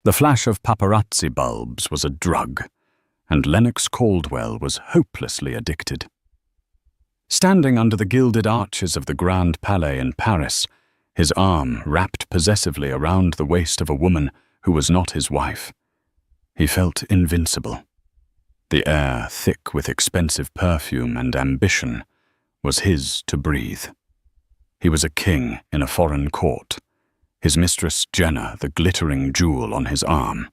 The flash of paparazzi bulbs was a drug, and Lennox Caldwell was hopelessly addicted. Standing under the gilded arches of the Grand Palais in Paris, his arm wrapped possessively around the waist of a woman who was not his wife, he felt invincible. The air, thick with expensive perfume and ambition, was his to breathe. He was a king in a foreign court, his mistress Jenna the glittering jewel on his arm.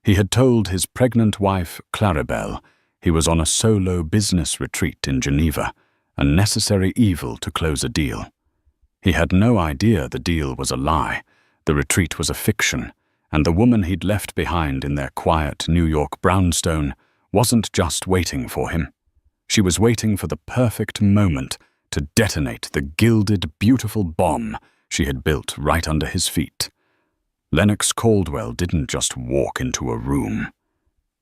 He had told his pregnant wife Claribel he was on a solo business retreat in Geneva, a necessary evil to close a deal. He had no idea the deal was a lie, the retreat was a fiction, and the woman he'd left behind in their quiet New York brownstone wasn't just waiting for him. She was waiting for the perfect moment to detonate the gilded, beautiful bomb she had built right under his feet. Lennox Caldwell didn't just walk into a room.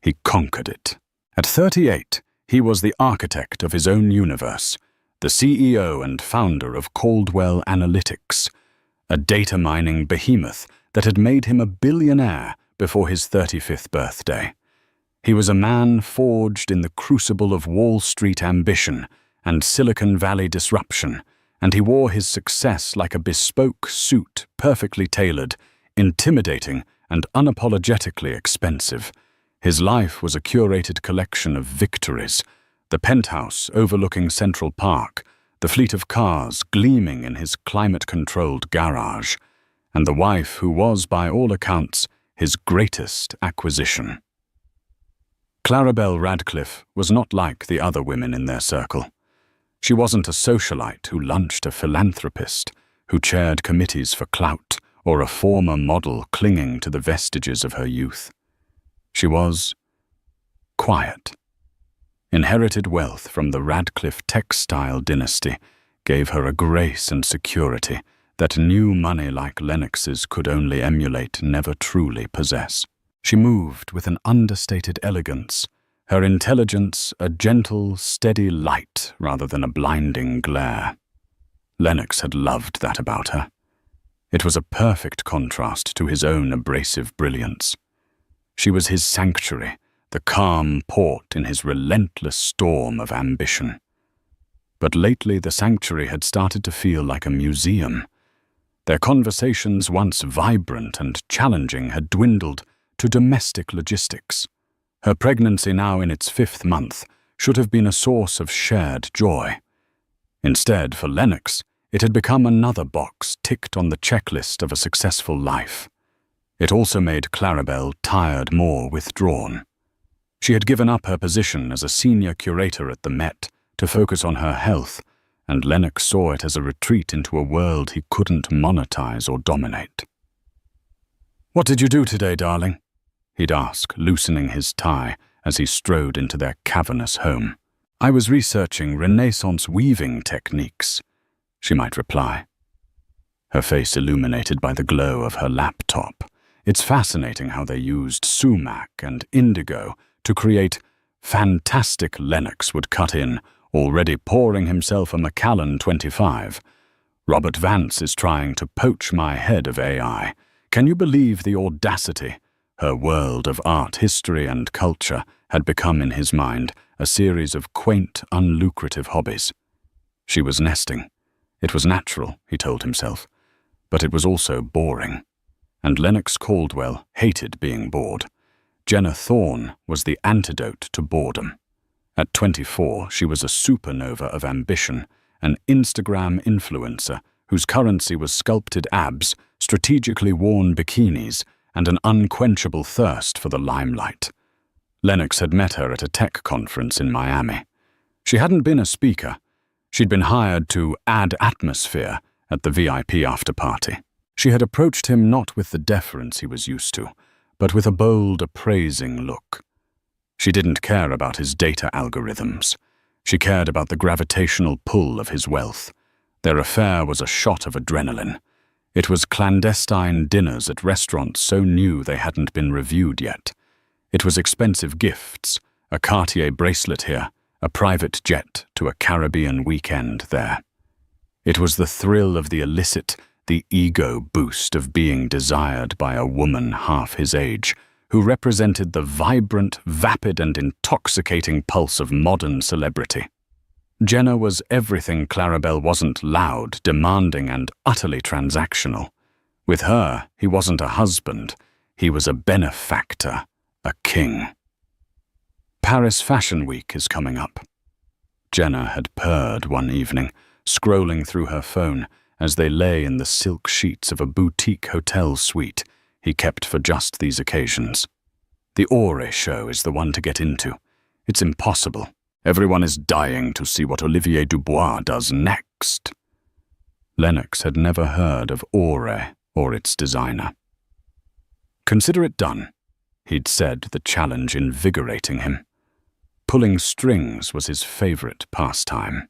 He conquered it. At 38, he was the architect of his own universe, the CEO and founder of Caldwell Analytics, a data mining behemoth that had made him a billionaire before his 35th birthday. He was a man forged in the crucible of Wall Street ambition and Silicon Valley disruption, and he wore his success like a bespoke suit, perfectly tailored, intimidating, and unapologetically expensive. His life was a curated collection of victories, the penthouse overlooking Central Park, the fleet of cars gleaming in his climate-controlled garage, and the wife who was, by all accounts, his greatest acquisition. Claribel Radcliffe was not like the other women in their circle. She wasn't a socialite who lunched a philanthropist, who chaired committees for clout, or a former model clinging to the vestiges of her youth. She was quiet. Inherited wealth from the Radcliffe textile dynasty gave her a grace and security that new money like Lennox's could only emulate, never truly possess. She moved with an understated elegance, her intelligence a gentle, steady light rather than a blinding glare. Lennox had loved that about her. It was a perfect contrast to his own abrasive brilliance. She was his sanctuary, the calm port in his relentless storm of ambition. But lately the sanctuary had started to feel like a museum. Their conversations, once vibrant and challenging, had dwindled to domestic logistics. Her pregnancy, now in its 5th month, should have been a source of shared joy. Instead, for Lennox, it had become another box ticked on the checklist of a successful life. It also made Claribel tired, more withdrawn. She had given up her position as a senior curator at the Met to focus on her health, and Lennox saw it as a retreat into a world he couldn't monetize or dominate. "What did you do today, darling?" he'd ask, loosening his tie as he strode into their cavernous home. "I was researching Renaissance weaving techniques," she might reply, her face illuminated by the glow of her laptop. It's fascinating how they used sumac and indigo to create fantastic. Lennox would cut in, already pouring himself a Macallan 25. "Robert Vance is trying to poach my head of AI. Can you believe the audacity?" Her world of art, history, and culture had become in his mind a series of quaint, unlucrative hobbies. She was nesting. It was natural, he told himself, but it was also boring. And Lennox Caldwell hated being bored. Jenna Thorne was the antidote to boredom. At 24, she was a supernova of ambition, an Instagram influencer whose currency was sculpted abs, strategically worn bikinis, and an unquenchable thirst for the limelight. Lennox had met her at a tech conference in Miami. She hadn't been a speaker. She'd been hired to add atmosphere at the VIP after-party. She had approached him not with the deference he was used to, but with a bold, appraising look. She didn't care about his data algorithms. She cared about the gravitational pull of his wealth. Their affair was a shot of adrenaline. It was clandestine dinners at restaurants so new they hadn't been reviewed yet. It was expensive gifts, a Cartier bracelet here, a private jet to a Caribbean weekend there. It was the thrill of the illicit, the ego boost of being desired by a woman half his age, who represented the vibrant, vapid and intoxicating pulse of modern celebrity. Jenna was everything Clarabelle wasn't: loud, demanding and utterly transactional. With her, he wasn't a husband, he was a benefactor, a king. Paris Fashion Week is coming up. Jenna had purred one evening, scrolling through her phone as they lay in the silk sheets of a boutique hotel suite he kept for just these occasions. The Aure show is the one to get into. It's impossible. Everyone is dying to see what Olivier Dubois does next. Lennox had never heard of Aure or its designer. Consider it done, he'd said, the challenge invigorating him. Pulling strings was his favorite pastime.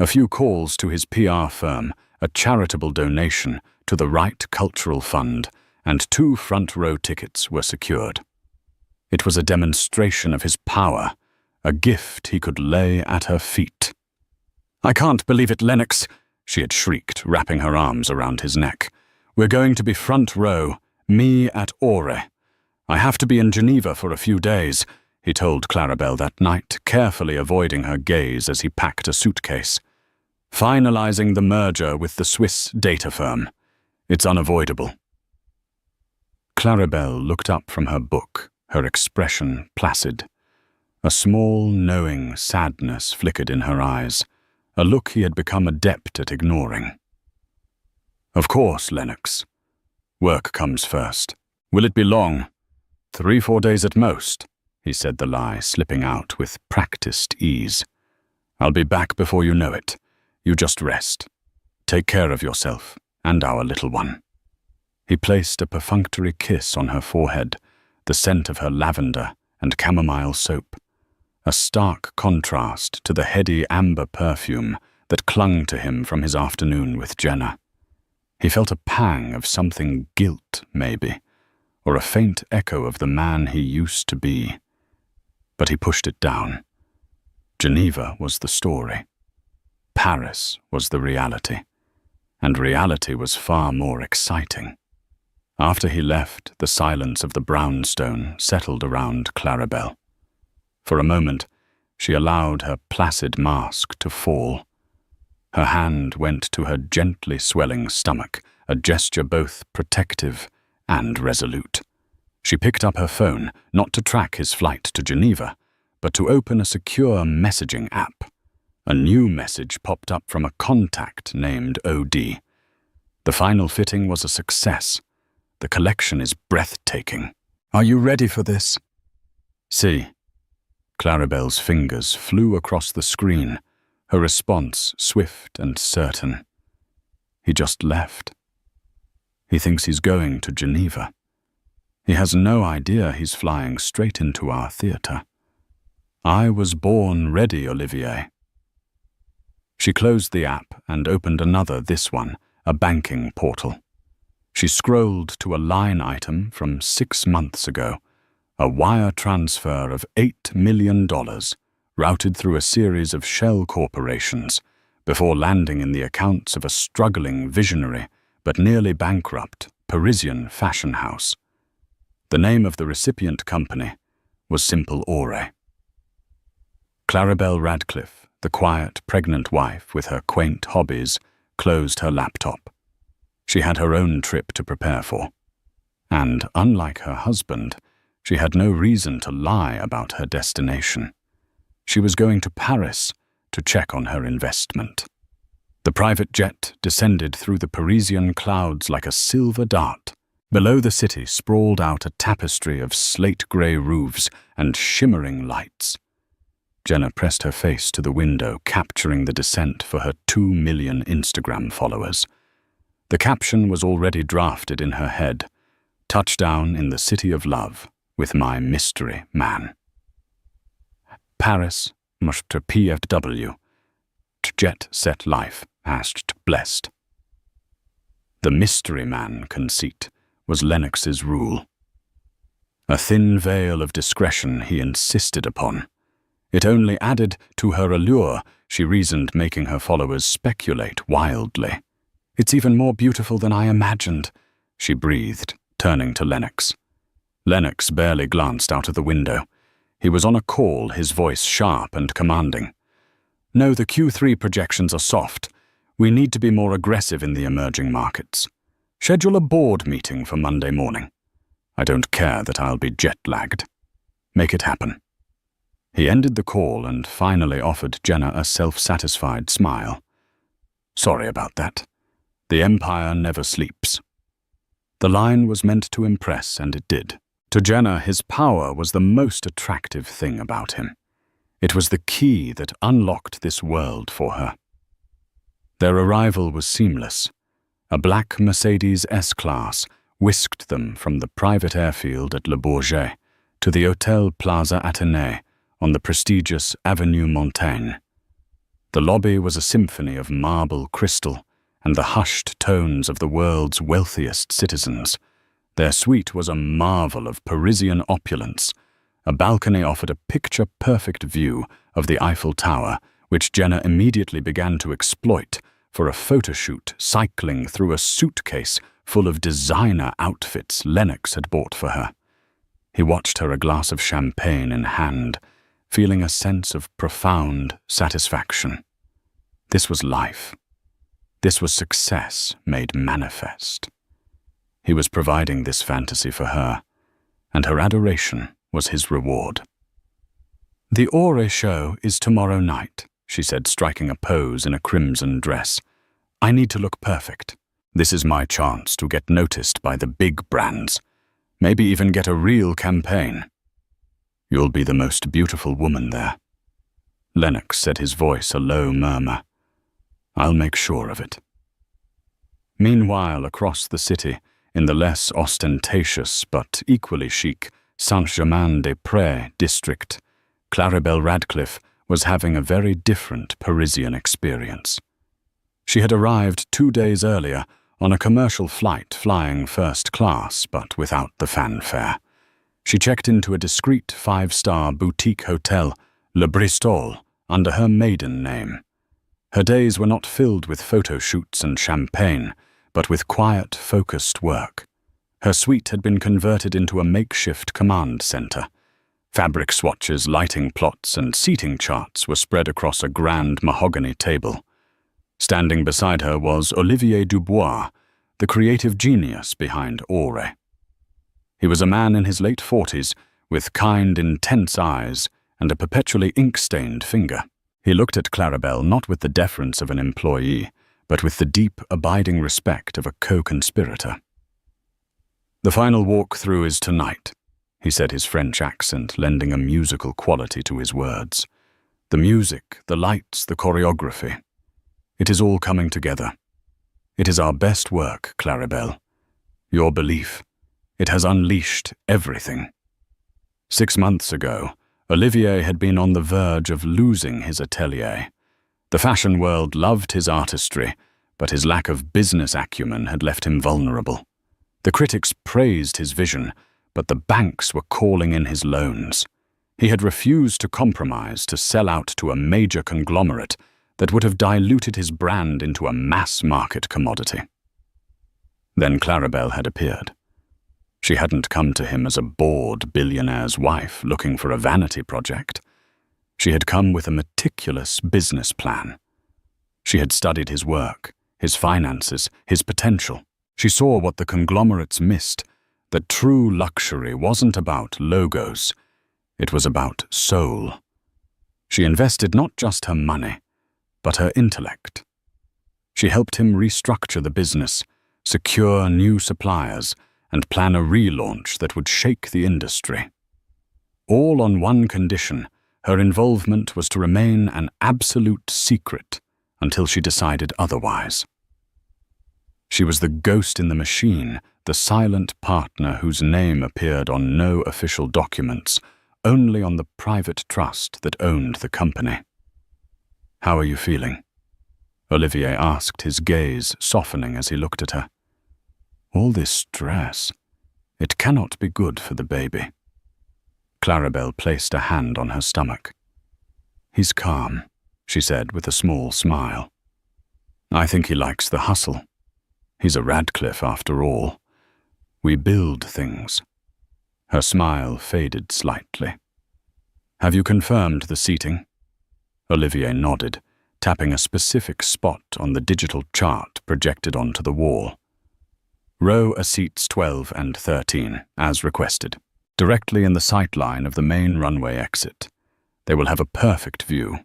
A few calls to his PR firm, a charitable donation to the Right Cultural Fund, and 2 front-row tickets were secured. It was a demonstration of his power, a gift he could lay at her feet. "I can't believe it, Lennox," she had shrieked, wrapping her arms around his neck. "We're going to be front row, me at Aure. I have to be in Geneva for a few days," he told Clarabelle that night, carefully avoiding her gaze as he packed a suitcase. "Finalizing the merger with the Swiss data firm. It's unavoidable." Clarabelle looked up from her book, her expression placid. A small, knowing sadness flickered in her eyes, a look he had become adept at ignoring. "Of course, Lennox. Work comes first. Will it be long? 3-4 days at most," he said, the lie slipping out with practiced ease. "I'll be back before you know it. You just rest. Take care of yourself and our little one." He placed a perfunctory kiss on her forehead, the scent of her lavender and chamomile soap, a stark contrast to the heady amber perfume that clung to him from his afternoon with Jenna. He felt a pang of something guilt, maybe, or a faint echo of the man he used to be. But he pushed it down. Geneva was the story. Paris was the reality. And reality was far more exciting. After he left, the silence of the brownstone settled around Clarabelle. For a moment, she allowed her placid mask to fall. Her hand went to her gently swelling stomach, a gesture both protective and resolute. She picked up her phone, not to track his flight to Geneva, but to open a secure messaging app. A new message popped up from a contact named OD. The final fitting was a success. "The collection is breathtaking. Are you ready for this?" "Si." Clarabelle's fingers flew across the screen, her response swift and certain. He just left. He thinks he's going to Geneva. He has no idea he's flying straight into our theatre. I was born ready, Olivier. She closed the app and opened another, this one, a banking portal. She scrolled to a line item from 6 months ago, a wire transfer of $8 million, routed through a series of shell corporations, before landing in the accounts of a struggling, visionary, but nearly bankrupt Parisian fashion house. The name of the recipient company was Simple Aure. Clarabelle Radcliffe, the quiet, pregnant wife with her quaint hobbies, closed her laptop. She had her own trip to prepare for. And, unlike her husband, she had no reason to lie about her destination. She was going to Paris to check on her investment. The private jet descended through the Parisian clouds like a silver dart. Below the city sprawled out a tapestry of slate-grey roofs and shimmering lights. Jenna pressed her face to the window, capturing the descent for her 2 million Instagram followers. The caption was already drafted in her head: "Touchdown in the City of Love with my mystery man." Paris, Mr. PFW. Jet set life, hashed blessed. The mystery man conceit was Lennox's rule. A thin veil of discretion he insisted upon. It only added to her allure, she reasoned, making her followers speculate wildly. It's even more beautiful than I imagined, she breathed, turning to Lennox. Lennox barely glanced out of the window. He was on a call, his voice sharp and commanding. No, the Q3 projections are soft. We need to be more aggressive in the emerging markets. Schedule a board meeting for Monday morning. I don't care that I'll be jet-lagged. Make it happen. He ended the call and finally offered Jenna a self-satisfied smile. Sorry about that. The Empire never sleeps. The line was meant to impress, and it did. To Jenna, his power was the most attractive thing about him. It was the key that unlocked this world for her. Their arrival was seamless. A black Mercedes S-Class whisked them from the private airfield at Le Bourget to the Hôtel Plaza Athénée on the prestigious Avenue Montaigne. The lobby was a symphony of marble crystal and the hushed tones of the world's wealthiest citizens. Their suite was a marvel of Parisian opulence. A balcony offered a picture-perfect view of the Eiffel Tower, which Jenna immediately began to exploit for a photoshoot, cycling through a suitcase full of designer outfits Lennox had bought for her. He watched her, a glass of champagne in hand, feeling a sense of profound satisfaction. This was life. This was success made manifest. He was providing this fantasy for her, and her adoration was his reward. The Ore show is tomorrow night, she said, striking a pose in a crimson dress. I need to look perfect. This is my chance to get noticed by the big brands, maybe even get a real campaign. You'll be the most beautiful woman there. Lennox said, his voice a low murmur. I'll make sure of it. Meanwhile, across the city, in the less ostentatious but equally chic Saint-Germain-des-Prés district, Claribel Radcliffe was having a very different Parisian experience. She had arrived 2 days earlier on a commercial flight flying first class, but without the fanfare. She checked into a discreet 5-star boutique hotel, Le Bristol, under her maiden name. Her days were not filled with photo shoots and champagne, but with quiet, focused work. Her suite had been converted into a makeshift command center. Fabric swatches, lighting plots, and seating charts were spread across a grand mahogany table. Standing beside her was Olivier Dubois, the creative genius behind Ore. He was a man in his late 40s, with kind, intense eyes and a perpetually ink-stained finger. He looked at Claribel not with the deference of an employee, but with the deep, abiding respect of a co-conspirator. The final walk-through is tonight, he said, his French accent lending a musical quality to his words. The music, the lights, the choreography. It is all coming together. It is our best work, Claribel. Your belief. It has unleashed everything. 6 months ago, Olivier had been on the verge of losing his atelier. The fashion world loved his artistry, but his lack of business acumen had left him vulnerable. The critics praised his vision, but the banks were calling in his loans. He had refused to compromise to sell out to a major conglomerate that would have diluted his brand into a mass-market commodity. Then Claribel had appeared. She hadn't come to him as a bored billionaire's wife looking for a vanity project. She had come with a meticulous business plan. She had studied his work, his finances, his potential. She saw what the conglomerates missed, that true luxury wasn't about logos, it was about soul. She invested not just her money, but her intellect. She helped him restructure the business, secure new suppliers, and plan a relaunch that would shake the industry. All on one condition: her involvement was to remain an absolute secret until she decided otherwise. She was the ghost in the machine, the silent partner whose name appeared on no official documents, only on the private trust that owned the company. How are you feeling? Olivier asked, his gaze softening as he looked at her. All this stress. It cannot be good for the baby. Claribel placed a hand on her stomach. He's calm, she said with a small smile. I think he likes the hustle. He's a Radcliffe after all. We build things. Her smile faded slightly. Have you confirmed the seating? Olivier nodded, tapping a specific spot on the digital chart projected onto the wall. Row are seats 12 and 13, as requested, directly in the sight line of the main runway exit. They will have a perfect view.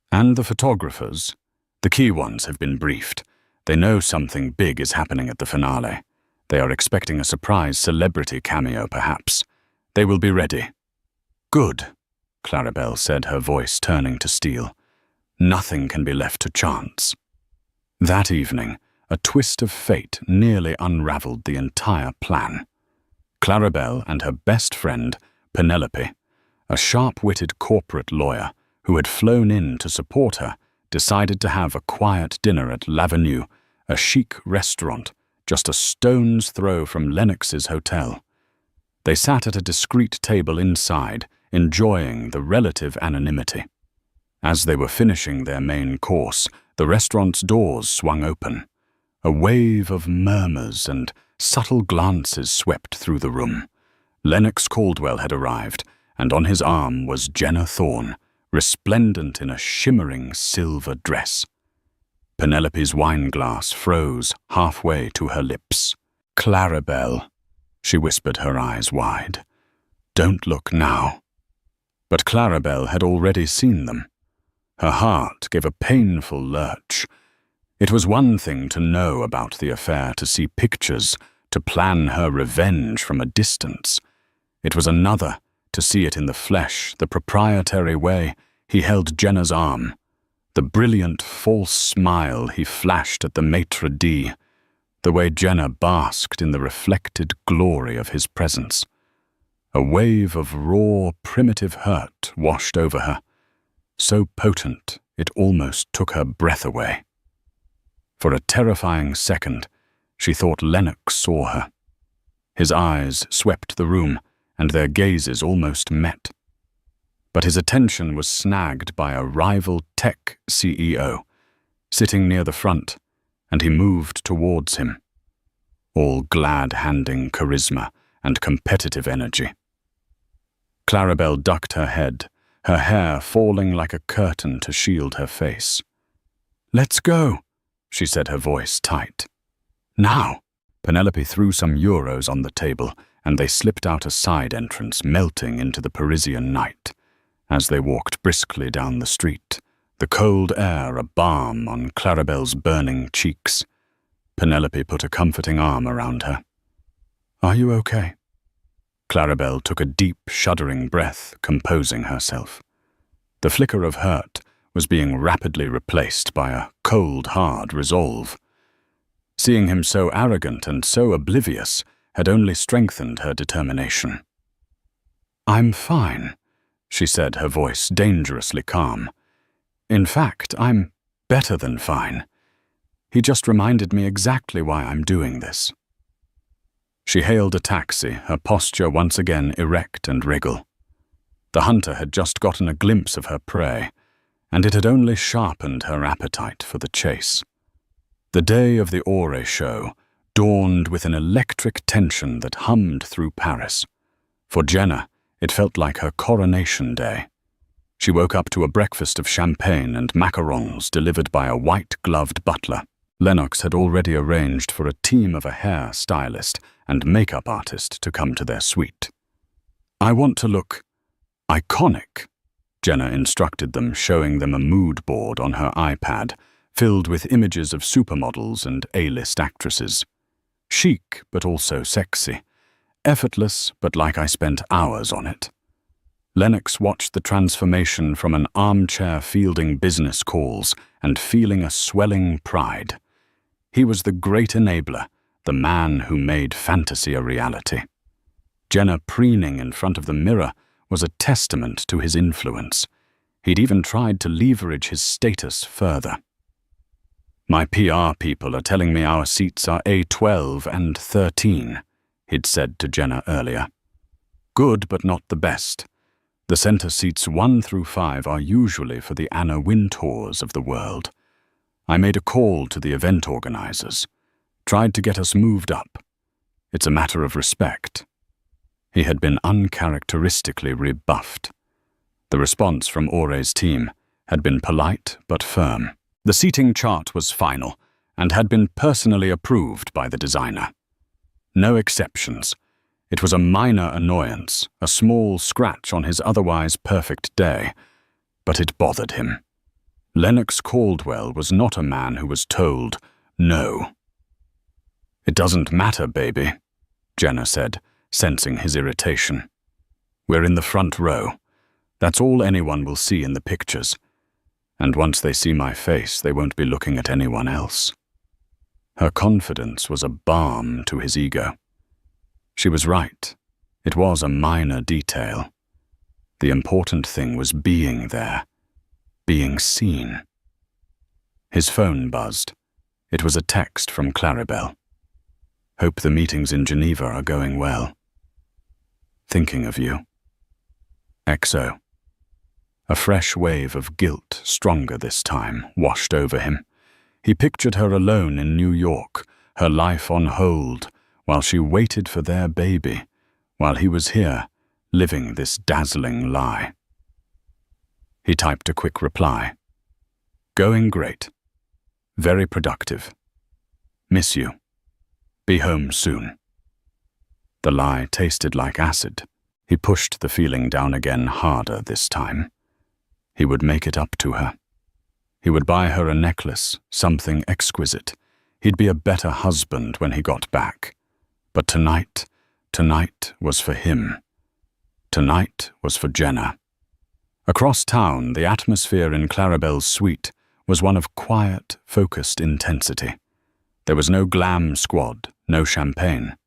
And the photographers, the key ones, have been briefed. They know something big is happening at the finale. They are expecting a surprise celebrity cameo, perhaps. They will be ready. Good, Clarabelle said, her voice turning to steel. Nothing can be left to chance. That evening, a twist of fate nearly unraveled the entire plan. Clarabelle and her best friend, Penelope, a sharp-witted corporate lawyer who had flown in to support her, decided to have a quiet dinner at L'Avenue, a chic restaurant just a stone's throw from Lennox's hotel. They sat at a discreet table inside, enjoying the relative anonymity. As they were finishing their main course, the restaurant's doors swung open. A wave of murmurs and subtle glances swept through the room. Lennox Caldwell had arrived, and on his arm was Jenna Thorne, resplendent in a shimmering silver dress. Penelope's wineglass froze halfway to her lips. Clarabelle, she whispered, her eyes wide. Don't look now. But Clarabelle had already seen them. Her heart gave a painful lurch. It was one thing to know about the affair, to see pictures, to plan her revenge from a distance. It was another to see it in the flesh, the proprietary way he held Jenna's arm, the brilliant false smile he flashed at the maitre d', the way Jenna basked in the reflected glory of his presence. A wave of raw, primitive hurt washed over her, so potent it almost took her breath away. For a terrifying second, she thought Lennox saw her. His eyes swept the room, and their gazes almost met. But his attention was snagged by a rival tech CEO, sitting near the front, and he moved towards him, all glad-handing charisma and competitive energy. Clarabelle ducked her head, her hair falling like a curtain to shield her face. "Let's go," she said, her voice tight. "Now." Penelope threw some euros on the table, and they slipped out a side entrance, melting into the Parisian night. As they walked briskly down the street, the cold air a balm on Clarabelle's burning cheeks, Penelope put a comforting arm around her. "Are you okay?" Clarabelle took a deep, shuddering breath, composing herself. The flicker of hurt was being rapidly replaced by a cold, hard resolve. Seeing him so arrogant and so oblivious had only strengthened her determination. "I'm fine," she said, her voice dangerously calm. "In fact, I'm better than fine. He just reminded me exactly why I'm doing this." She hailed a taxi, her posture once again erect and regal. The hunter had just gotten a glimpse of her prey, and it had only sharpened her appetite for the chase. The day of the Ore show dawned with an electric tension that hummed through Paris. For Jenna, it felt like her coronation day. She woke up to a breakfast of champagne and macarons delivered by a white-gloved butler. Lennox had already arranged for a team of a hair stylist and makeup artist to come to their suite. "I want to look iconic," Jenna instructed them, showing them a mood board on her iPad, filled with images of supermodels and A-list actresses. Chic, but also sexy. Effortless, but like I spent hours on it. Lennox watched the transformation from an armchair fielding business calls and feeling a swelling pride. He was the great enabler, the man who made fantasy a reality. Jenna preening in front of the mirror was a testament to his influence. He'd even tried to leverage his status further. "My PR people are telling me our seats are A12 and 13, he'd said to Jenna earlier. "Good, but not the best. The center seats 1 through 5 are usually for the Anna Wintours of the world. I made a call to the event organizers. Tried to get us moved up. It's a matter of respect. He had been uncharacteristically rebuffed. The response from Aure's team had been polite but firm. The seating chart was final and had been personally approved by the designer. No exceptions. It was a minor annoyance, a small scratch on his otherwise perfect day, but it bothered him. Lennox Caldwell was not a man who was told no. "It doesn't matter, baby," Jenna said, sensing his irritation. "We're in the front row. That's all anyone will see in the pictures. And once they see my face, they won't be looking at anyone else." Her confidence was a balm to his ego. She was right. It was a minor detail. The important thing was being there, being seen. His phone buzzed. It was a text from Claribel. "Hope the meetings in Geneva are going well. Thinking of you. XO." A fresh wave of guilt, stronger this time, washed over him. He pictured her alone in New York, her life on hold, while she waited for their baby, while he was here, living this dazzling lie. He typed a quick reply. "Going great. Very productive. Miss you. Be home soon." The lie tasted like acid. He pushed the feeling down again harder this time. He would make it up to her. He would buy her a necklace, something exquisite. He'd be a better husband when he got back. But tonight was for him. Tonight was for Jenna. Across town, the atmosphere in Claribel's suite was one of quiet, focused intensity. There was no glam squad, no champagne.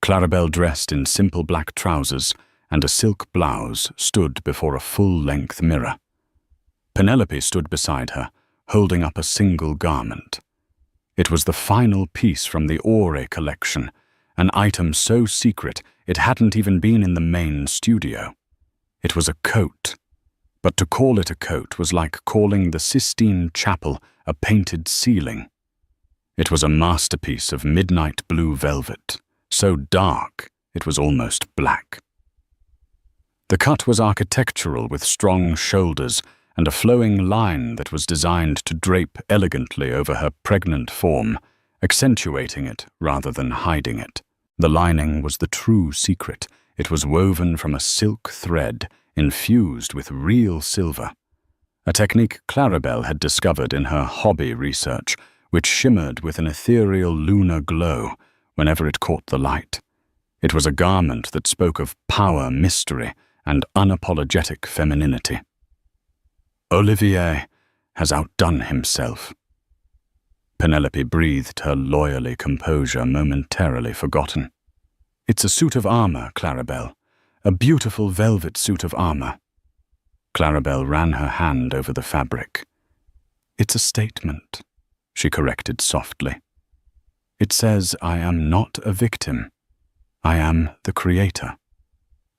Claribel, dressed in simple black trousers and a silk blouse, stood before a full-length mirror. Penelope stood beside her, holding up a single garment. It was the final piece from the Aure collection, an item so secret it hadn't even been in the main studio. It was a coat, but to call it a coat was like calling the Sistine Chapel a painted ceiling. It was a masterpiece of midnight blue velvet, so dark it was almost black. The cut was architectural with strong shoulders and a flowing line that was designed to drape elegantly over her pregnant form, accentuating it rather than hiding it. The lining was the true secret. It was woven from a silk thread infused with real silver, a technique Claribel had discovered in her hobby research, which shimmered with an ethereal lunar glow whenever it caught the light. It was a garment that spoke of power, mystery, and unapologetic femininity. "Olivier has outdone himself." Penelope breathed, her lawyerly composure momentarily forgotten. "It's a suit of armor, Claribel. A beautiful velvet suit of armor." Claribel ran her hand over the fabric. "It's a statement," she corrected softly. "It says I am not a victim. I am the creator.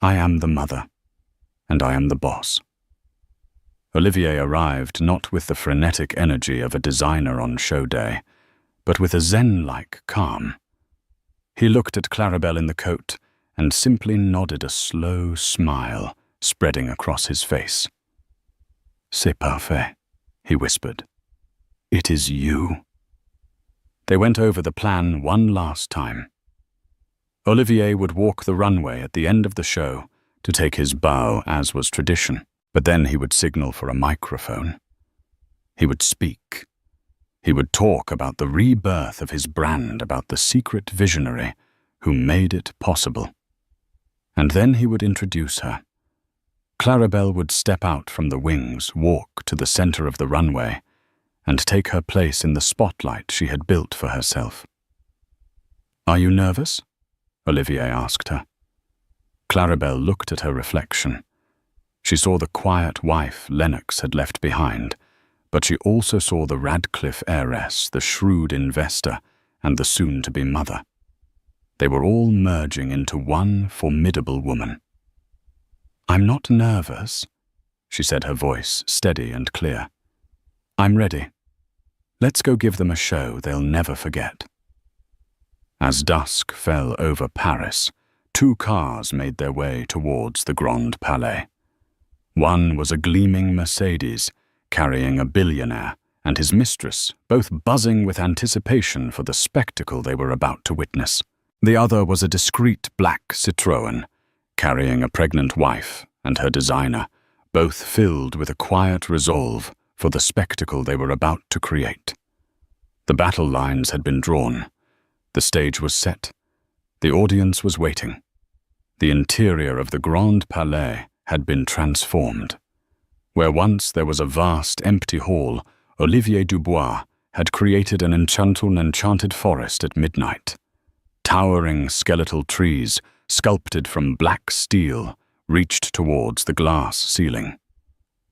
I am the mother. And I am the boss." Olivier arrived not with the frenetic energy of a designer on show day, but with a zen-like calm. He looked at Claribel in the coat and simply nodded, a slow smile spreading across his face. "C'est parfait," he whispered. "It is you." They went over the plan one last time. Olivier would walk the runway at the end of the show to take his bow, as was tradition. But then he would signal for a microphone. He would speak. He would talk about the rebirth of his brand, about the secret visionary who made it possible. And then he would introduce her. Claribel would step out from the wings, walk to the center of the runway, and take her place in the spotlight she had built for herself. "Are you nervous?" Olivier asked her. Claribel looked at her reflection. She saw the quiet wife Lennox had left behind, but she also saw the Radcliffe heiress, the shrewd investor, and the soon-to-be mother. They were all merging into one formidable woman. "I'm not nervous," she said, her voice steady and clear. "I'm ready. Let's go give them a show they'll never forget." As dusk fell over Paris, two cars made their way towards the Grand Palais. One was a gleaming Mercedes, carrying a billionaire and his mistress, both buzzing with anticipation for the spectacle they were about to witness. The other was a discreet black Citroën, carrying a pregnant wife and her designer, both filled with a quiet resolve for the spectacle they were about to create. The battle lines had been drawn. The stage was set. The audience was waiting. The interior of the Grand Palais had been transformed. Where once there was a vast empty hall, Olivier Dubois had created an enchanted forest at midnight. Towering skeletal trees, sculpted from black steel, reached towards the glass ceiling.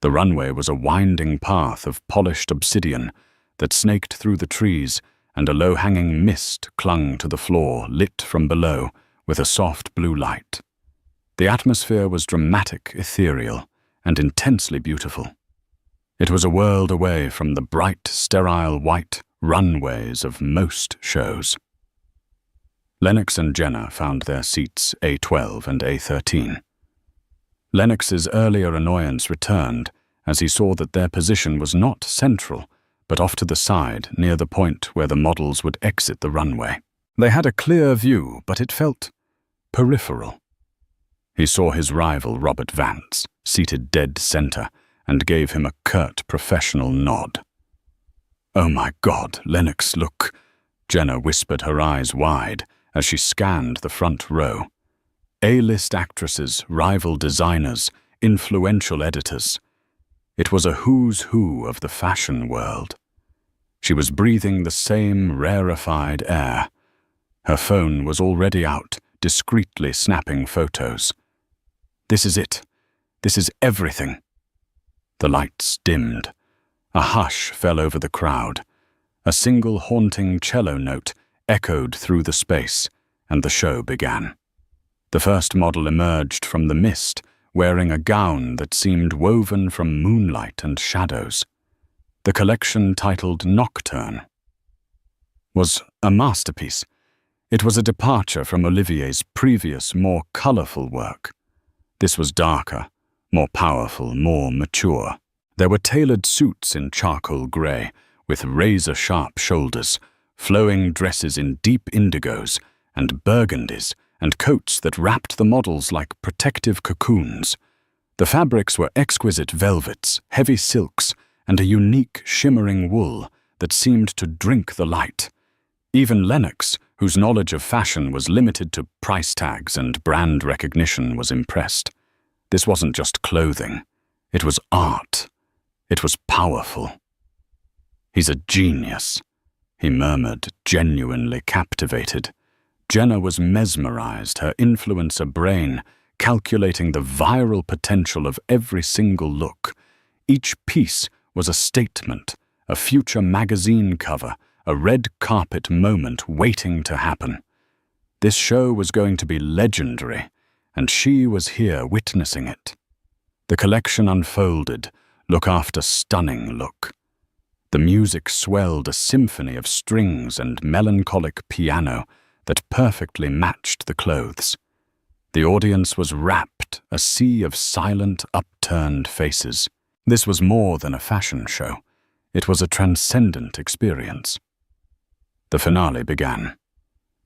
The runway was a winding path of polished obsidian that snaked through the trees, and a low-hanging mist clung to the floor, lit from below with a soft blue light. The atmosphere was dramatic, ethereal, and intensely beautiful. It was a world away from the bright, sterile white runways of most shows. Lennox and Jenna found their seats A12 and A13. Lennox's earlier annoyance returned as he saw that their position was not central, but off to the side near the point where the models would exit the runway. They had a clear view, but it felt peripheral. He saw his rival Robert Vance, seated dead center, and gave him a curt professional nod. "Oh my God, Lennox, look," Jenna whispered, her eyes wide, as she scanned the front row. A-list actresses, rival designers, influential editors. It was a who's who of the fashion world. She was breathing the same rarefied air. Her phone was already out, discreetly snapping photos. "This is it. This is everything." The lights dimmed. A hush fell over the crowd. A single haunting cello note echoed through the space, and the show began. The first model emerged from the mist, wearing a gown that seemed woven from moonlight and shadows. The collection, titled Nocturne, was a masterpiece. It was a departure from Olivier's previous, more colorful work. This was darker, more powerful, more mature. There were tailored suits in charcoal gray, with razor-sharp shoulders, flowing dresses in deep indigos, and burgundies, and coats that wrapped the models like protective cocoons. The fabrics were exquisite velvets, heavy silks, and a unique, shimmering wool that seemed to drink the light. Even Lennox, whose knowledge of fashion was limited to price tags and brand recognition, was impressed. This wasn't just clothing. It was art. It was powerful. "He's a genius," he murmured, genuinely captivated. Jenna was mesmerized, her influencer brain calculating the viral potential of every single look. Each piece was a statement, a future magazine cover, a red carpet moment waiting to happen. This show was going to be legendary, and she was here witnessing it. The collection unfolded, look after stunning look. The music swelled, a symphony of strings and melancholic piano that perfectly matched the clothes. The audience was rapt, a sea of silent, upturned faces. This was more than a fashion show. It was a transcendent experience. The finale began.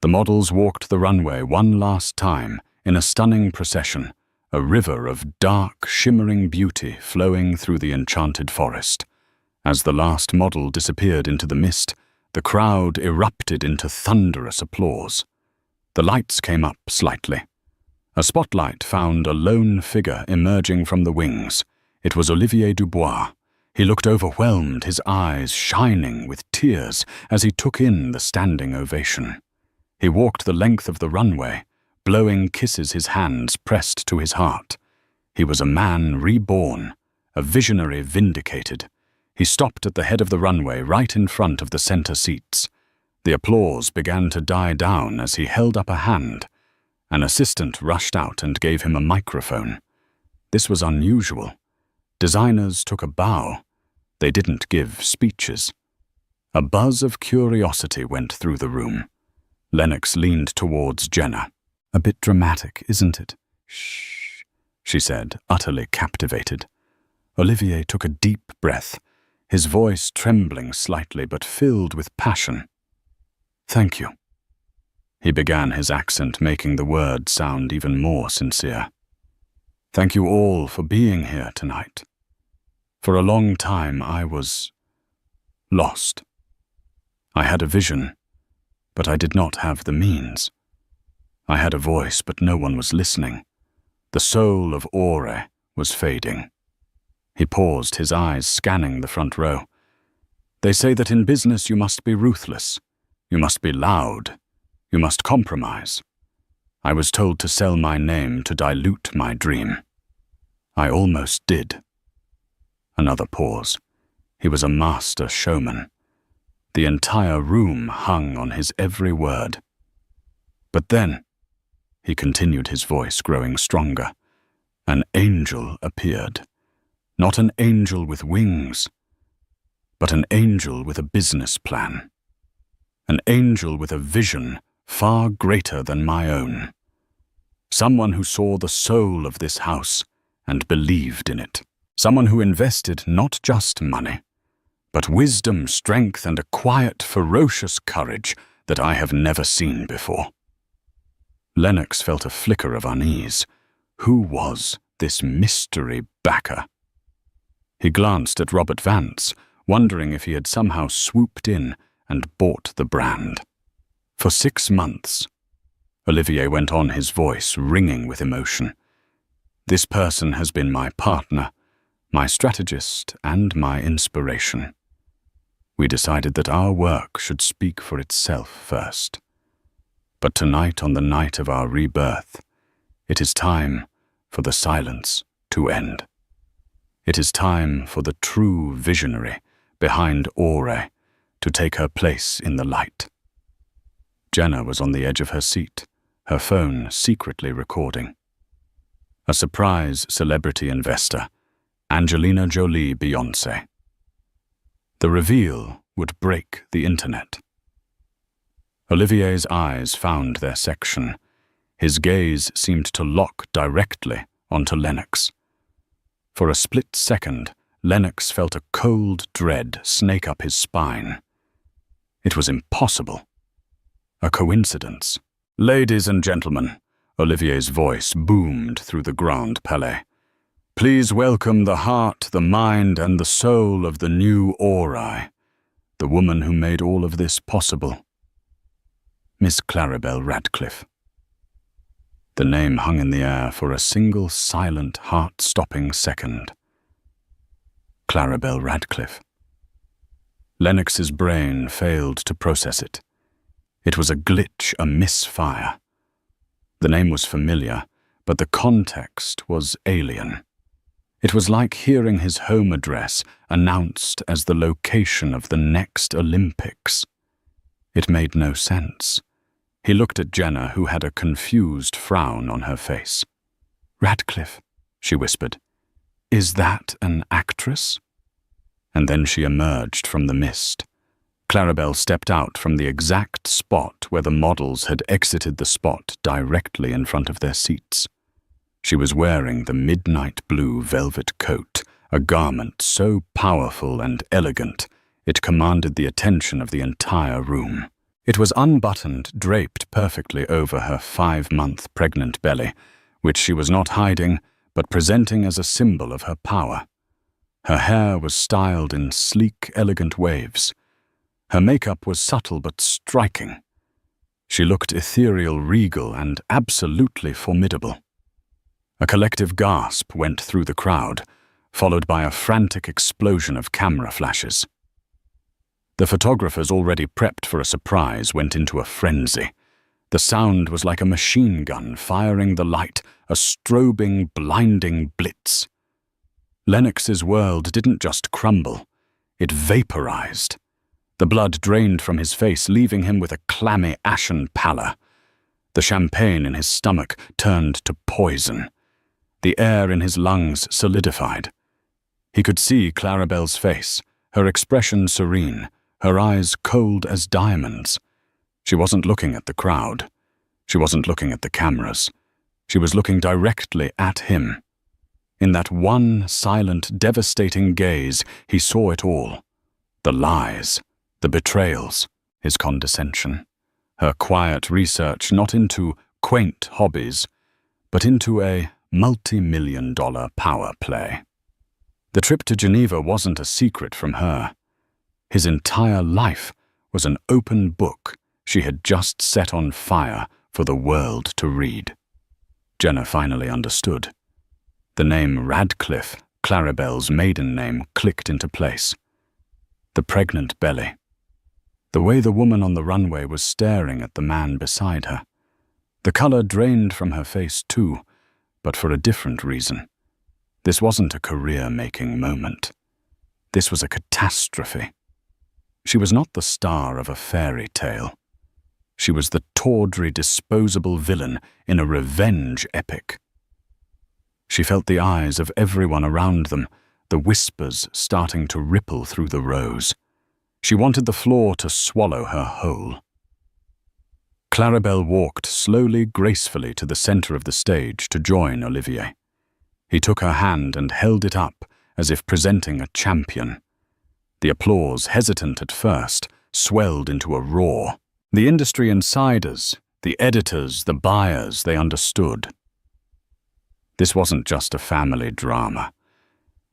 The models walked the runway one last time in a stunning procession, a river of dark, shimmering beauty flowing through the enchanted forest. As the last model disappeared into the mist, the crowd erupted into thunderous applause. The lights came up slightly. A spotlight found a lone figure emerging from the wings. It was Olivier Dubois. He looked overwhelmed, his eyes shining with tears as he took in the standing ovation. He walked the length of the runway, blowing kisses, his hands pressed to his heart. He was a man reborn, a visionary vindicated. He stopped at the head of the runway, right in front of the center seats. The applause began to die down as he held up a hand. An assistant rushed out and gave him a microphone. This was unusual. Designers took a bow. They didn't give speeches. A buzz of curiosity went through the room. Lennox leaned towards Jenna. "A bit dramatic, isn't it?" "Shh," she said, utterly captivated. Olivier took a deep breath, his voice trembling slightly but filled with passion. "Thank you." He began his accent, making the words sound even more sincere. "Thank you all for being here tonight. For a long time I was lost. I had a vision, but I did not have the means. I had a voice, but no one was listening. The soul of Ore was fading." He paused, his eyes scanning the front row. "They say that in business you must be ruthless. You must be loud. You must compromise. I was told to sell my name to dilute my dream. I almost did." Another pause. He was a master showman. The entire room hung on his every word. "But then," he continued, his voice growing stronger, "an angel appeared. Not an angel with wings, but an angel with a business plan. An angel with a vision far greater than my own. Someone who saw the soul of this house and believed in it. Someone who invested not just money, but wisdom, strength, and a quiet, ferocious courage that I have never seen before." Lennox felt a flicker of unease. Who was this mystery backer? He glanced at Robert Vance, wondering if he had somehow swooped in and bought the brand. "For 6 months," Olivier went on, his voice ringing with emotion, "this person has been my partner, my strategist, and my inspiration. We decided that our work should speak for itself first. But tonight, on the night of our rebirth, it is time for the silence to end. It is time for the true visionary behind Ore to take her place in the light." Jenna was on the edge of her seat, her phone secretly recording. A surprise celebrity investor, Angelina Jolie Beyoncé. The reveal would break the internet. Olivier's eyes found their section. His gaze seemed to lock directly onto Lennox. For a split second, Lennox felt a cold dread snake up his spine. It was impossible. A coincidence. "Ladies and gentlemen," Olivier's voice boomed through the Grand Palais. "Please welcome the heart, the mind, and the soul of the new Ori, the woman who made all of this possible. Miss Claribel Radcliffe." The name hung in the air for a single silent, heart-stopping second. Claribel Radcliffe. Lennox's brain failed to process it. It was a glitch, a misfire. The name was familiar, but the context was alien. It was like hearing his home address announced as the location of the next Olympics. It made no sense. He looked at Jenna, who had a confused frown on her face. "Radcliffe," she whispered. "Is that an actress?" And then she emerged from the mist. Claribel stepped out from the exact spot where the models had exited the spot directly in front of their seats. She was wearing the midnight blue velvet coat, a garment so powerful and elegant it commanded the attention of the entire room. It was unbuttoned, draped perfectly over her 5-month pregnant belly, which she was not hiding, but presenting as a symbol of her power. Her hair was styled in sleek, elegant waves. Her makeup was subtle but striking. She looked ethereal, regal, and absolutely formidable. A collective gasp went through the crowd, followed by a frantic explosion of camera flashes. The photographers, already prepped for a surprise, went into a frenzy. The sound was like a machine gun firing the light, a strobing, blinding blitz. Lennox's world didn't just crumble, it vaporized. The blood drained from his face, leaving him with a clammy, ashen pallor. The champagne in his stomach turned to poison. The air in his lungs solidified. He could see Claribel's face, her expression serene, her eyes cold as diamonds. She wasn't looking at the crowd. She wasn't looking at the cameras. She was looking directly at him. In that one silent, devastating gaze, he saw it all. The lies, the betrayals, his condescension, her quiet research not into quaint hobbies, but into a multi-million-dollar power play. The trip to Geneva wasn't a secret from her. His entire life was an open book she had just set on fire for the world to read. Jenna finally understood. The name Radcliffe, Claribel's maiden name, clicked into place. The pregnant belly. The way the woman on the runway was staring at the man beside her. The color drained from her face too, but for a different reason. This wasn't a career-making moment. This was a catastrophe. She was not the star of a fairy tale. She was the tawdry, disposable villain in a revenge epic. She felt the eyes of everyone around them, the whispers starting to ripple through the rows. She wanted the floor to swallow her whole. Claribel walked slowly, gracefully to the center of the stage to join Olivier. He took her hand and held it up as if presenting a champion. The applause, hesitant at first, swelled into a roar. The industry insiders, the editors, the buyers, they understood. This wasn't just a family drama.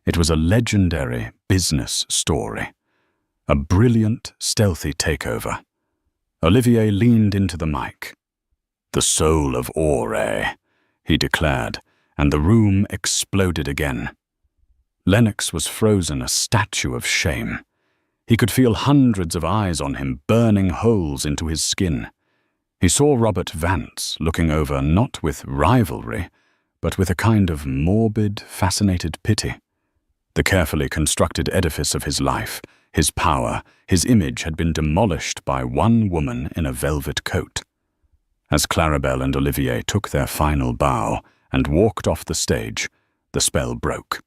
It was a legendary business story. A brilliant, stealthy takeover. Olivier leaned into the mic. "The soul of Auray," he declared, and the room exploded again. Lennox was frozen, a statue of shame. He could feel hundreds of eyes on him, burning holes into his skin. He saw Robert Vance looking over not with rivalry, but with a kind of morbid, fascinated pity. The carefully constructed edifice of his life, his power, his image had been demolished by one woman in a velvet coat. As Claribel and Olivier took their final bow and walked off the stage, the spell broke.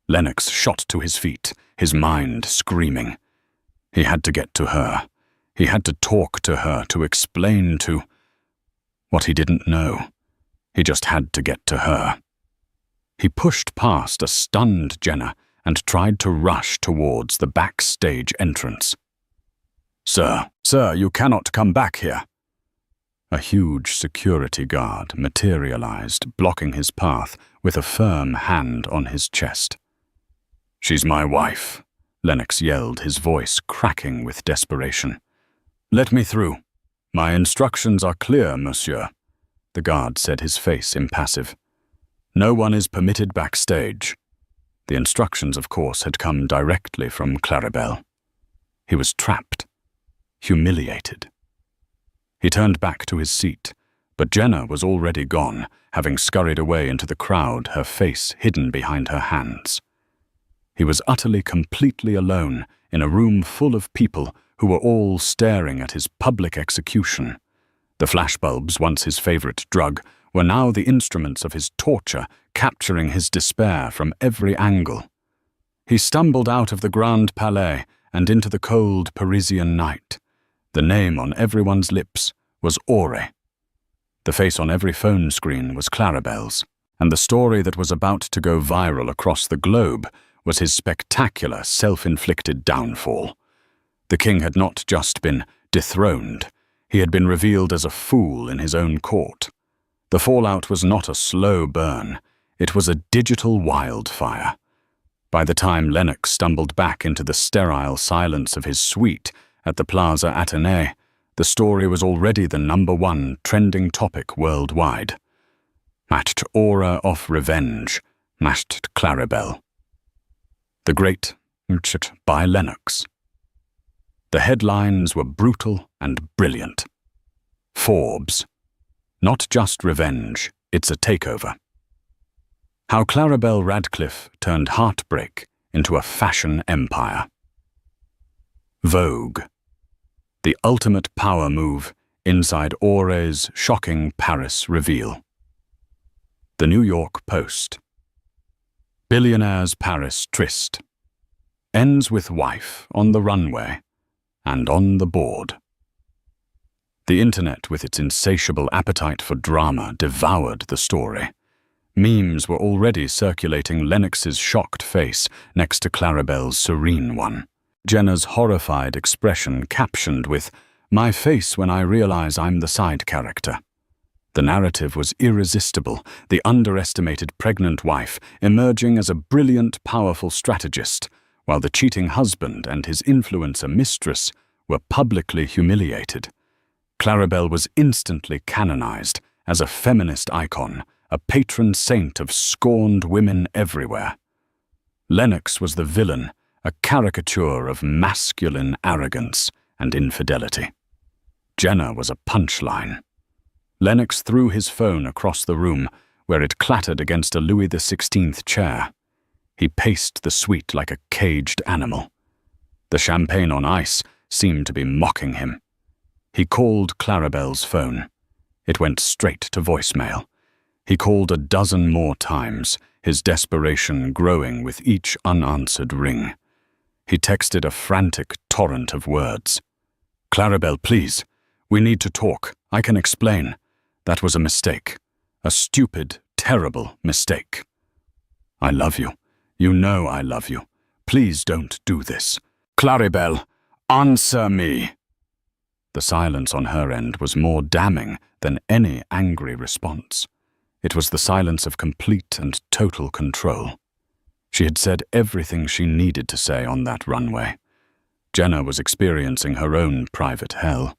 Lennox shot to his feet, his mind screaming. He had to get to her. He had to talk to her, to explain to... what he didn't know. He just had to get to her. He pushed past a stunned Jenna and tried to rush towards the backstage entrance. Sir, you cannot come back here." A huge security guard materialized, blocking his path with a firm hand on his chest. "She's my wife," Lennox yelled, his voice cracking with desperation. "Let me through. My instructions are clear, monsieur," the guard said, his face impassive. "No one is permitted backstage." The instructions, of course, had come directly from Claribel. He was trapped, humiliated. He turned back to his seat, but Jenna was already gone, having scurried away into the crowd, her face hidden behind her hands. He was utterly, completely alone in a room full of people who were all staring at his public execution. The flashbulbs, once his favorite drug, were now the instruments of his torture, capturing his despair from every angle. He stumbled out of the Grand Palais and into the cold Parisian night. The name on everyone's lips was Auray. The face on every phone screen was Claribel's, and the story that was about to go viral across the globe was his spectacular, self-inflicted downfall. The king had not just been dethroned, he had been revealed as a fool in his own court. The fallout was not a slow burn, it was a digital wildfire. By the time Lennox stumbled back into the sterile silence of his suite at the Plaza Athénée, the story was already the #1 trending topic worldwide. Matched aura of revenge, matched Claribel. The Great by Lennox. The headlines were brutal and brilliant. Forbes. Not just revenge, it's a takeover. How Claribel Radcliffe turned heartbreak into a fashion empire. Vogue. The ultimate power move inside Auray's shocking Paris reveal. The New York Post. Billionaire's Paris tryst. Ends with wife on the runway and on the board. The internet, with its insatiable appetite for drama, devoured the story. Memes were already circulating Lennox's shocked face next to Clarabelle's serene one. Jenna's horrified expression captioned with, "My face when I realize I'm the side character." The narrative was irresistible, the underestimated pregnant wife emerging as a brilliant, powerful strategist, while the cheating husband and his influencer Mistress were publicly humiliated. Clarabelle was instantly canonized as a feminist icon, a patron saint of scorned women everywhere. Lennox was the villain, a caricature of masculine arrogance and infidelity. Jenna was a punchline. Lennox threw his phone across the room, where it clattered against a Louis XVI chair. He paced the suite like a caged animal. The champagne on ice seemed to be mocking him. He called Clarabelle's phone. It went straight to voicemail. He called a dozen more times, his desperation growing with each unanswered ring. He texted a frantic torrent of words. "Clarabelle, please. We need to talk. I can explain. That was a mistake. A stupid, terrible mistake. I love you. You know I love you. Please don't do this. Clarabelle, answer me." The silence on her end was more damning than any angry response. It was the silence of complete and total control. She had said everything she needed to say on that runway. Jenna was experiencing her own private hell.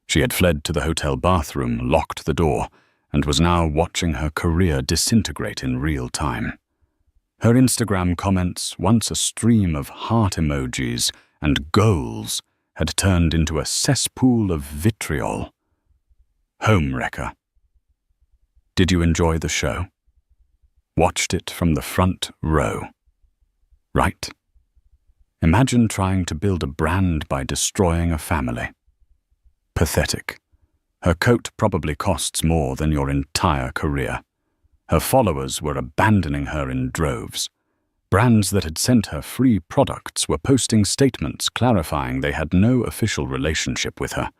She had fled to the hotel bathroom, locked the door, and was now watching her career disintegrate in real time. Her Instagram comments, once a stream of heart emojis and goals, had turned into a cesspool of vitriol. Homewrecker. Did you enjoy the show? Watched it from the front row. Right? Imagine trying to build a brand by destroying a family. Pathetic. Her coat probably costs more than your entire career. Her followers were abandoning her in droves. Brands that had sent her free products were posting statements clarifying they had no official relationship with her.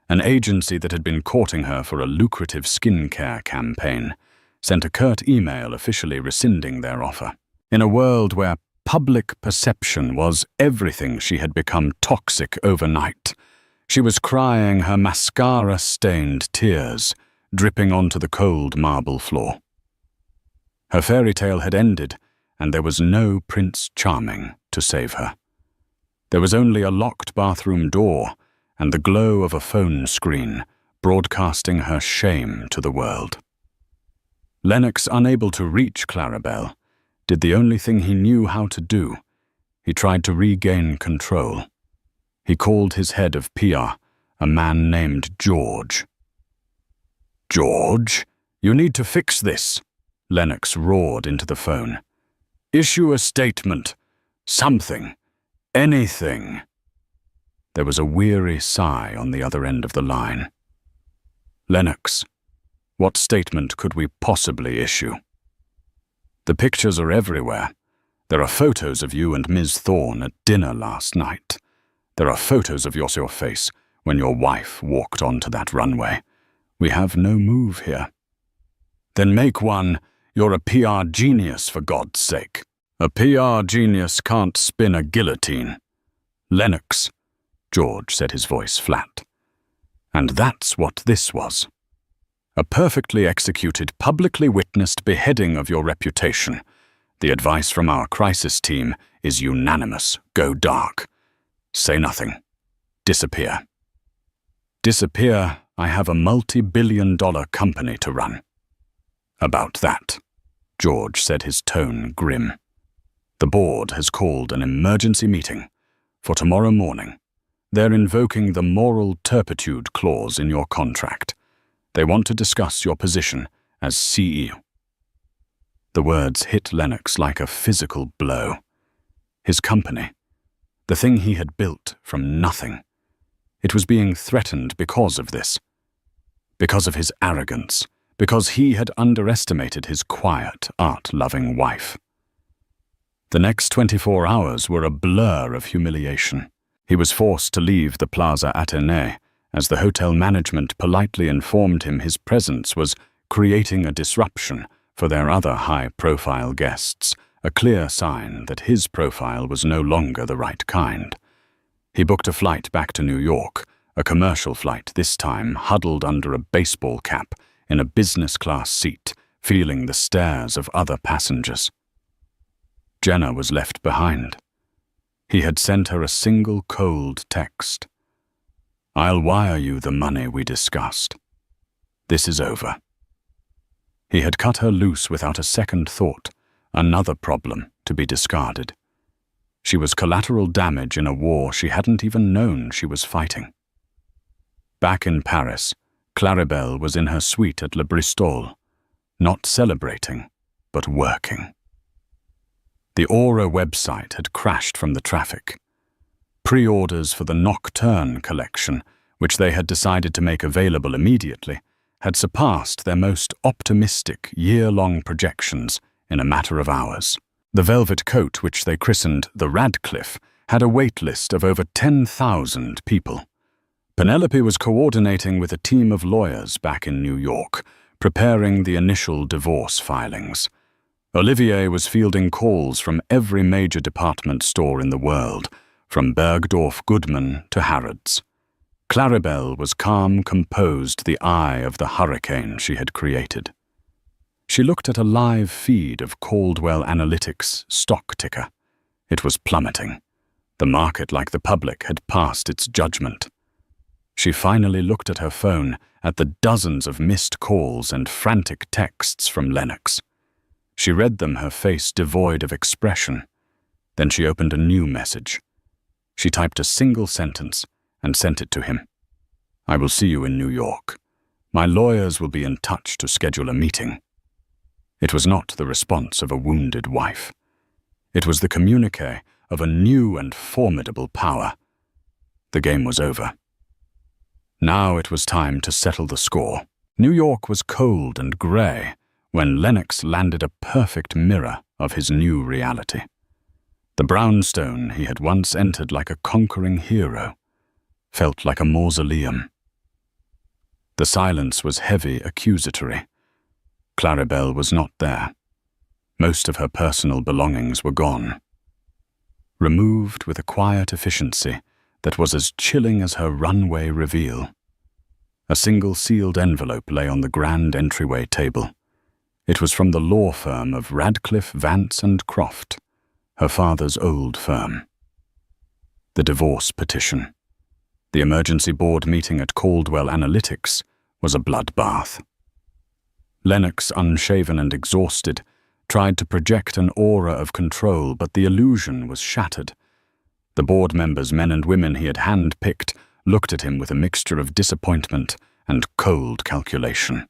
An agency that had been courting her for a lucrative skincare campaign sent a curt email officially rescinding their offer. In a world where public perception was everything, she had become toxic overnight. She was crying her mascara-stained tears, dripping onto the cold marble floor. Her fairy tale had ended, and there was no Prince Charming to save her. There was only a locked bathroom door and the glow of a phone screen broadcasting her shame to the world. Lennox, unable to reach Clarabelle, did the only thing he knew how to do. He tried to regain control. He called his head of PR, a man named George. "George, you need to fix this," Lennox roared into the phone. "Issue a statement. Something. Anything." There was a weary sigh on the other end of the line. "Lennox, what statement could we possibly issue? The pictures are everywhere. There are photos of you and Ms. Thorne at dinner last night. There are photos of your face when your wife walked onto that runway. We have no move here." "Then make one. You're a PR genius, for God's sake." "A PR genius can't spin a guillotine." "Lennox," George said, his voice flat. And that's what this was. A perfectly executed, publicly witnessed beheading of your reputation. The advice from our crisis team is unanimous. Go dark. Say nothing. Disappear. Disappear. I have a multi-billion-dollar company to run. About that, George said, his tone grim. The board has called an emergency meeting for tomorrow morning. They're invoking the moral turpitude clause in your contract. They want to discuss your position as CEO. The words hit Lennox like a physical blow. His company, the thing he had built from nothing, it was being threatened because of this. Because of his arrogance. Because he had underestimated his quiet, art-loving wife. The next 24 hours were a blur of humiliation. He was forced to leave the Plaza Athénée as the hotel management politely informed him his presence was creating a disruption for their other high-profile guests, a clear sign that his profile was no longer the right kind. He booked a flight back to New York, a commercial flight this time, huddled under a baseball cap in a business-class seat, feeling the stares of other passengers. Jenna was left behind. He had sent her a single cold text. "I'll wire you the money we discussed. This is over." He had cut her loose without a second thought, another problem to be discarded. She was collateral damage in a war she hadn't even known she was fighting. Back in Paris, Claribel was in her suite at Le Bristol, not celebrating, but working. The Aura website had crashed from the traffic. Pre-orders for the Nocturne collection, which they had decided to make available immediately, had surpassed their most optimistic year-long projections in a matter of hours. The velvet coat, which they christened the Radcliffe, had a wait list of over 10,000 people. Penelope was coordinating with a team of lawyers back in New York, preparing the initial divorce filings. Olivier was fielding calls from every major department store in the world, from Bergdorf Goodman to Harrods. Claribel was calm, composed, the eye of the hurricane she had created. She looked at a live feed of Caldwell Analytics' stock ticker. It was plummeting. The market, like the public, had passed its judgment. She finally looked at her phone, at the dozens of missed calls and frantic texts from Lennox. She read them, her face devoid of expression. Then she opened a new message. She typed a single sentence and sent it to him. "I will see you in New York. My lawyers will be in touch to schedule a meeting." It was not the response of a wounded wife. It was the communiqué of a new and formidable power. The game was over. Now it was time to settle the score. New York was cold and grey when Lennox landed a perfect mirror of his new reality. The brownstone he had once entered like a conquering hero felt like a mausoleum. The silence was heavy, accusatory. Claribel was not there. Most of her personal belongings were gone. Removed with a quiet efficiency that was as chilling as her runway reveal. A single sealed envelope lay on the grand entryway table. It was from the law firm of Radcliffe, Vance and Croft, her father's old firm. The divorce petition. The emergency board meeting at Caldwell Analytics was a bloodbath. Lennox, unshaven and exhausted, tried to project an aura of control, but the illusion was shattered. The board members, men and women he had hand-picked, looked at him with a mixture of disappointment and cold calculation.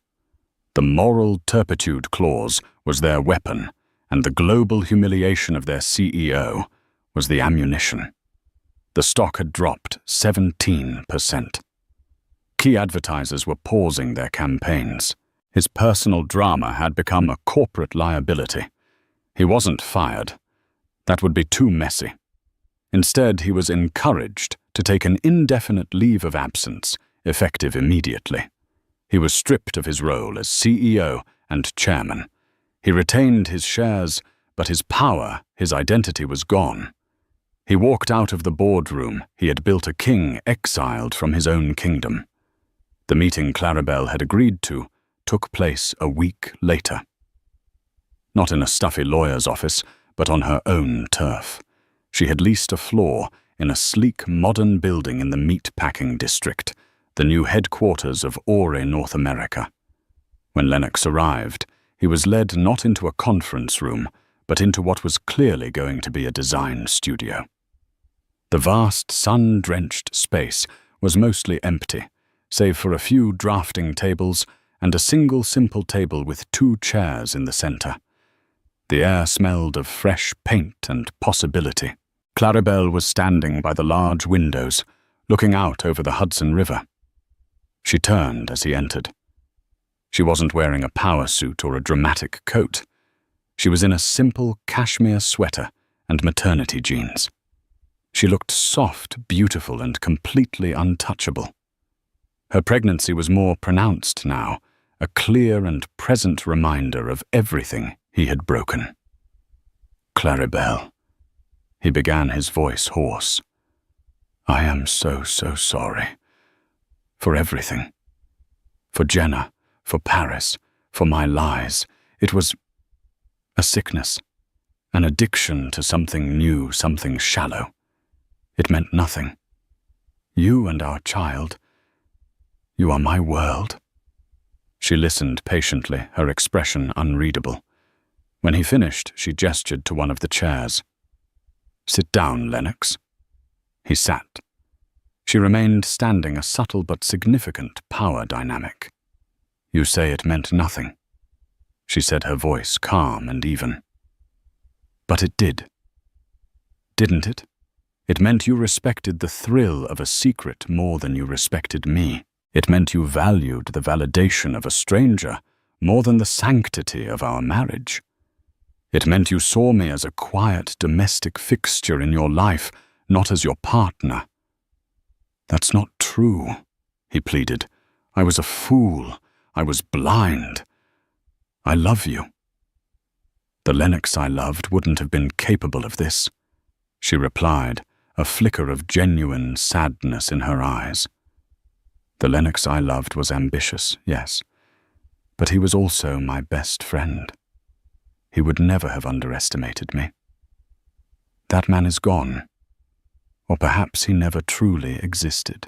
The moral turpitude clause was their weapon, and the global humiliation of their CEO was the ammunition. The stock had dropped 17%. Key advertisers were pausing their campaigns. His personal drama had become a corporate liability. He wasn't fired. That would be too messy. Instead, he was encouraged to take an indefinite leave of absence, effective immediately. He was stripped of his role as CEO and chairman. He retained his shares, but his power, his identity was gone. He walked out of the boardroom he had built a king exiled from his own kingdom. The meeting Claribel had agreed to took place a week later. Not in a stuffy lawyer's office, but on her own turf. She had leased a floor in a sleek, modern building in the meat-packing district, the new headquarters of Aura North America. When Lennox arrived, he was led not into a conference room, but into what was clearly going to be a design studio. The vast, sun-drenched space was mostly empty, save for a few drafting tables and a single simple table with 2 chairs in the center. The air smelled of fresh paint and possibility. Claribel was standing by the large windows, looking out over the Hudson River. She turned as he entered. She wasn't wearing a power suit or a dramatic coat. She was in a simple cashmere sweater and maternity jeans. She looked soft, beautiful, and completely untouchable. Her pregnancy was more pronounced now, a clear and present reminder of everything he had broken. Claribel. He began, his voice hoarse. I am so sorry. For everything. For Jenna, for Paris, for my lies. It was a sickness, an addiction to something new, something shallow. It meant nothing. You and our child. You are my world. She listened patiently, her expression unreadable. When he finished, she gestured to one of the chairs. Sit down, Lennox. He sat. She remained standing, a subtle but significant power dynamic. You say it meant nothing, she said, her voice calm and even. But it did. Didn't it? It meant you respected the thrill of a secret more than you respected me. It meant you valued the validation of a stranger more than the sanctity of our marriage. It meant you saw me as a quiet domestic fixture in your life, not as your partner. That's not true, he pleaded. I was a fool. I was blind. I love you. The Lennox I loved wouldn't have been capable of this, she replied, a flicker of genuine sadness in her eyes. The Lennox I loved was ambitious, yes, but he was also my best friend. He would never have underestimated me. That man is gone, or perhaps he never truly existed.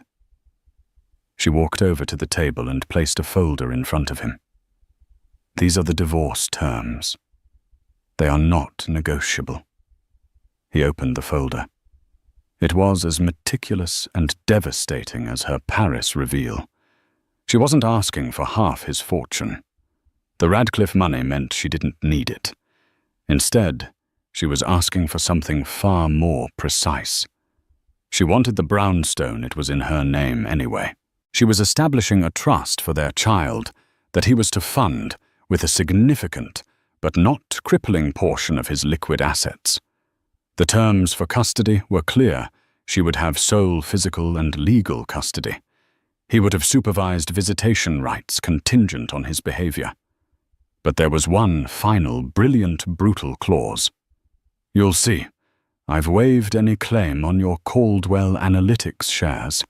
She walked over to the table and placed a folder in front of him. These are the divorce terms. They are not negotiable. He opened the folder. It was as meticulous and devastating as her Paris reveal. She wasn't asking for half his fortune. The Radcliffe money meant she didn't need it. Instead, she was asking for something far more precise. She wanted the brownstone. It was in her name anyway. She was establishing a trust for their child that he was to fund with a significant but not crippling portion of his liquid assets. The terms for custody were clear. She would have sole physical and legal custody. He would have supervised visitation rights contingent on his behavior. But there was one final, brilliant, brutal clause. You'll see, I've waived any claim on your Caldwell Analytics shares,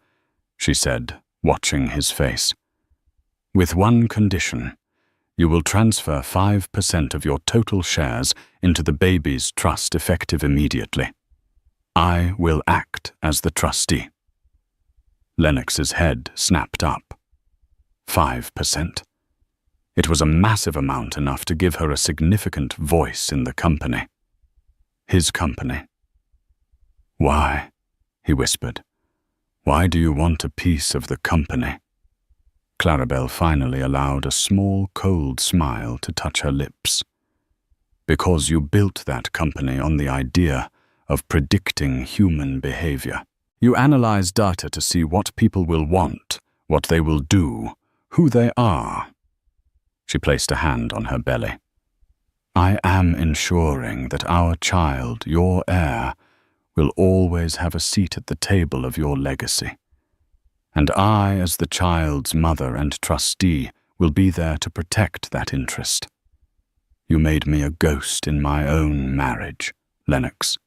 she said, watching his face. With one condition. You will transfer 5% of your total shares into the baby's trust effective immediately. I will act as the trustee. Lennox's head snapped up. 5%. It was a massive amount, enough to give her a significant voice in the company. His company. Why? He whispered. Why do you want a piece of the company? Claribel finally allowed a small, cold smile to touch her lips. Because you built that company on the idea of predicting human behavior. You analyze data to see what people will want, what they will do, who they are. She placed a hand on her belly. I am ensuring that our child, your heir, will always have a seat at the table of your legacy. And I, as the child's mother and trustee, will be there to protect that interest. You made me a ghost in my own marriage, Lennox.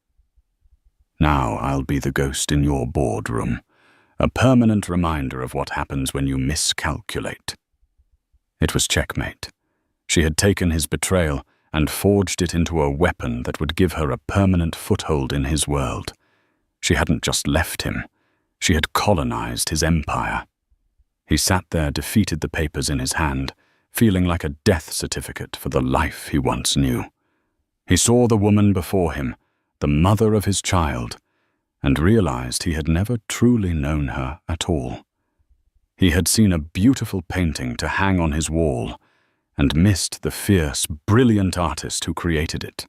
Now I'll be the ghost in your boardroom, a permanent reminder of what happens when you miscalculate. It was checkmate. She had taken his betrayal and forged it into a weapon that would give her a permanent foothold in his world. She hadn't just left him. She had colonized his empire. He sat there, defeated, the papers in his hand, feeling like a death certificate for the life he once knew. He saw the woman before him, the mother of his child, and realized he had never truly known her at all. He had seen a beautiful painting to hang on his wall, and missed the fierce, brilliant artist who created it.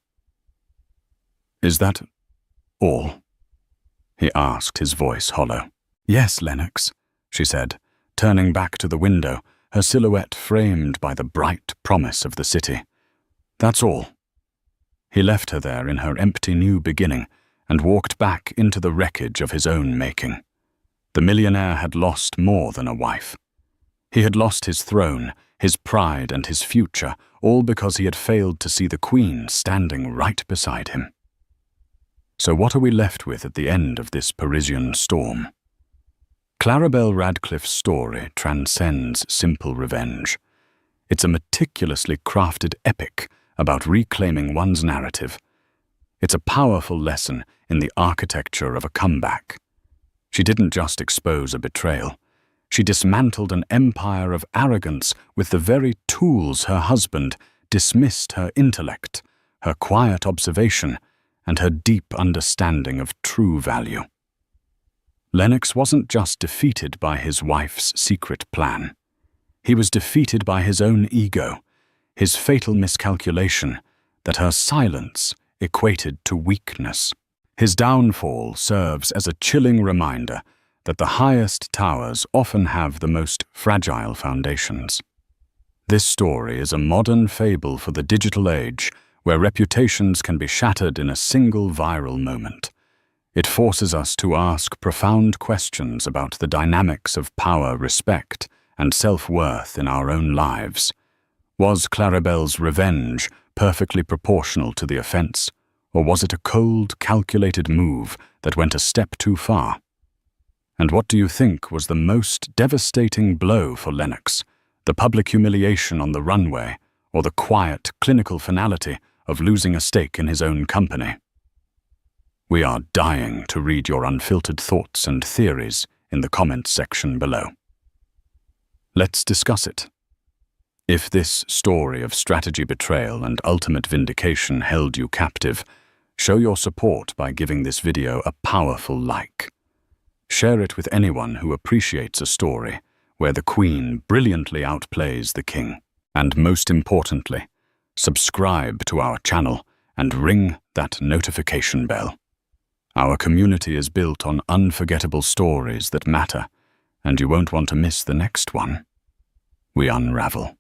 Is that all? He asked, his voice hollow. Yes, Lennox, she said, turning back to the window, her silhouette framed by the bright promise of the city. That's all. He left her there in her empty new beginning and walked back into the wreckage of his own making. The millionaire had lost more than a wife. He had lost his throne, his pride, and his future, all because he had failed to see the Queen standing right beside him. So what are we left with at the end of this Parisian storm? Claribel Radcliffe's story transcends simple revenge. It's a meticulously crafted epic about reclaiming one's narrative. It's a powerful lesson in the architecture of a comeback. She didn't just expose a betrayal. She dismantled an empire of arrogance with the very tools her husband dismissed: her intellect, her quiet observation, and her deep understanding of true value. Lennox wasn't just defeated by his wife's secret plan. He was defeated by his own ego, his fatal miscalculation that her silence equated to weakness. His downfall serves as a chilling reminder that the highest towers often have the most fragile foundations. This story is a modern fable for the digital age, where reputations can be shattered in a single viral moment. It forces us to ask profound questions about the dynamics of power, respect, and self-worth in our own lives. Was Claribel's revenge perfectly proportional to the offense, or was it a cold, calculated move that went a step too far? And what do you think was the most devastating blow for Lennox? The public humiliation on the runway, or the quiet, clinical finality of losing a stake in his own company? We are dying to read your unfiltered thoughts and theories in the comments section below. Let's discuss it. If this story of strategy, betrayal, and ultimate vindication held you captive, show your support by giving this video a powerful like. Share it with anyone who appreciates a story where the Queen brilliantly outplays the King. And most importantly, subscribe to our channel and ring that notification bell. Our community is built on unforgettable stories that matter, and you won't want to miss the next one. We unravel.